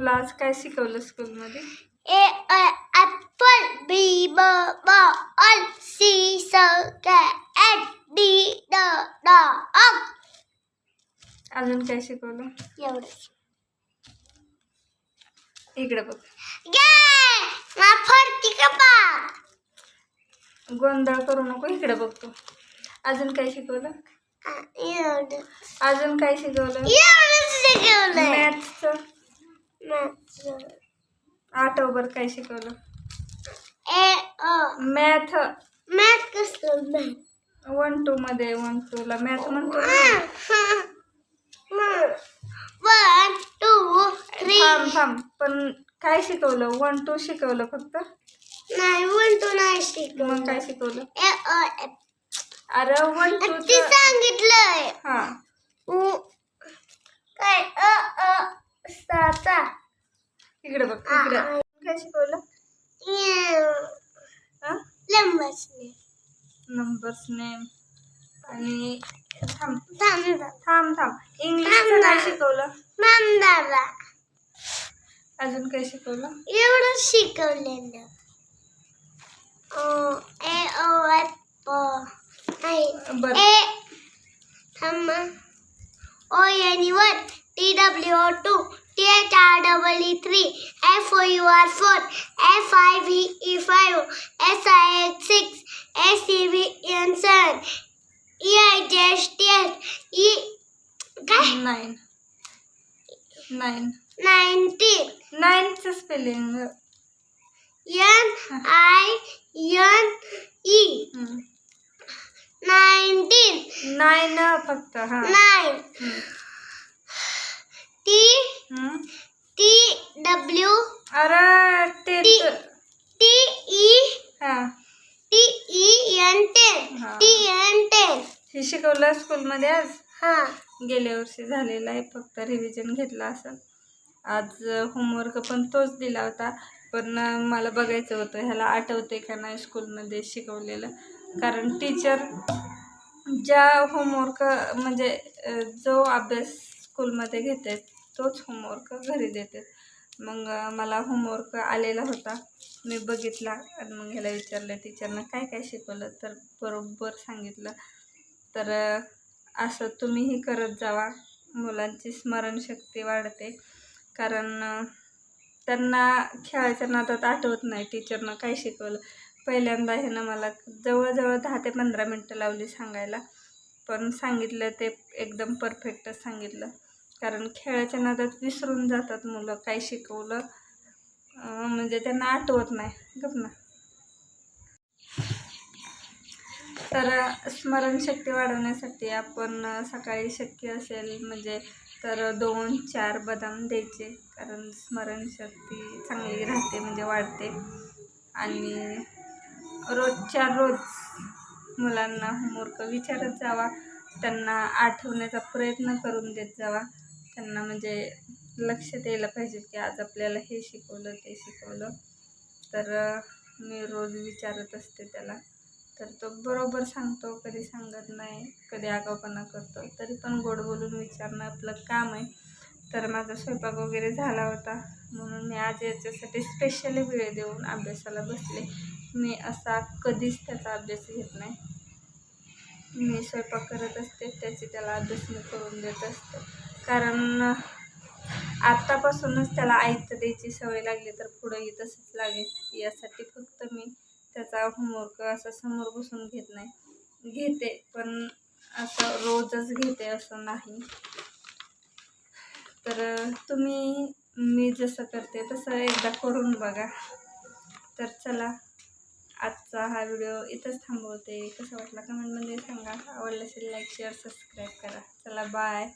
तुला आज काय शिकवलं स्कूलमध्ये? Apple, B ball, C cat, D dog. अजून काय शिकवलं? एवढंच. इकडे बघ. फरती का पाक गोंधळ करू नको. इकडे बघतो. अजून काय शिकवलं? अजून काय शिकवलं? मॅथ्सचं आठव बरं काय शिकवलं? मॅथ कसलं 1 2 मध्ये 1 2 ला मॅथ म्हणतो. 1 2 3 थांब पण काय शिकवलं? 1 2 शिकवलं फक्त? नाही 1 2 नाही शिकवलं. मग काय शिकवलं? अरे 1 2 ते सांगितलंय. हा काय इकडे बघ. इकडे काय शिकवलं? नंबर्स नेम आणि थांब इंग्लिश काय शिकवलं? अजून काय शिकवलं? एवढं शिकवलेलं. बरं ONE1 TWO2 THREE3 FOUR4 FIVE5 SIX6 SEVN7 EIJH10 काय 19 9चं स्पेलिंग NINE 19 9 फक्त. हा 9 TW अरे ते TEN10 हे शिकवलं स्कूलमध्ये आज? हा गेल्या वर्षी झालेलं आहे. फक्त रिव्हिजन घेतलं असं. आज होमवर्क पण तोच दिला होता. पण मला बघायचं होतं ह्याला आठवते का नाही स्कूलमध्ये शिकवलेलं. कारण टीचर ज्या होमवर्क म्हणजे जो अभ्यास स्कूलमध्ये घेते तोच होमवर्क घरी देते. मग मला होमवर्क आलेला होता. मी बघितला आणि मग ह्याला विचारलं टीचरनं काय काय शिकवलं. तर बरोबर सांगितलं. तर असं तुम्हीही करत जावा. मुलांची स्मरणशक्ती वाढते. कारण त्यांना खेळायच्या नादात आठवत नाही टीचरनं काय शिकवलं. पहिल्यांदा ह्यानं मला जवळजवळ 10 ते 15 मिनटं लावली सांगायला. पण सांगितलं ते एकदम परफेक्टच सांगितलं. कारण खेळाच्या नादात विसरून जातात मुलं काय शिकवलं. म्हणजे त्यांना आठवत नाही. गप ना. तर स्मरणशक्ती वाढवण्यासाठी आपण सकाळी शक्य असेल म्हणजे तर 2-4 बदाम द्यायचे. कारण स्मरणशक्ती चांगली राहते म्हणजे वाढते. आणि रोजच्या रोज मुलांना होमवर्क विचारत जावा. त्यांना आठवण्याचा प्रयत्न करून देत जावा. त्यांना म्हणजे लक्ष द्यायला पाहिजे की आज आपल्याला हे शिकवलं ते शिकवलं. तर मी रोज विचारत असते त्याला. तर तो बरोबर सांगतो. कधी सांगत नाही. कधी आगाऊपणा करतो. तरी पण गोड बोलून विचारणं आपलं काम आहे. तर माझा स्वयंपाक वगैरे झाला होता म्हणून मी आज याच्यासाठी स्पेशली वेळ देऊन अभ्यासाला बसले. मी असा कधीच त्याचा अभ्यास घेत नाही. मी स्वयंपाक करत असते त्याची त्याला अभ्यास मी करून देत असते. कारण आत्तापासूनच त्याला आयतं द्यायची सवय लागली तर पुढंही तसंच लागेल. यासाठी फक्त मी त्याचा होमवर्क असं समोर बसून घेत नाही. घेते पण असं रोजच घेते असं नाही. तर तुम्ही मी जसं करते तसं एकदा करून बघा. तर चला आजचा हा व्हिडिओ इथंच थांबवते. कसा वाटला कमेंटमध्ये सांगा. आवडलं असेल लाईक शेअर सबस्क्राईब करा. चला बाय.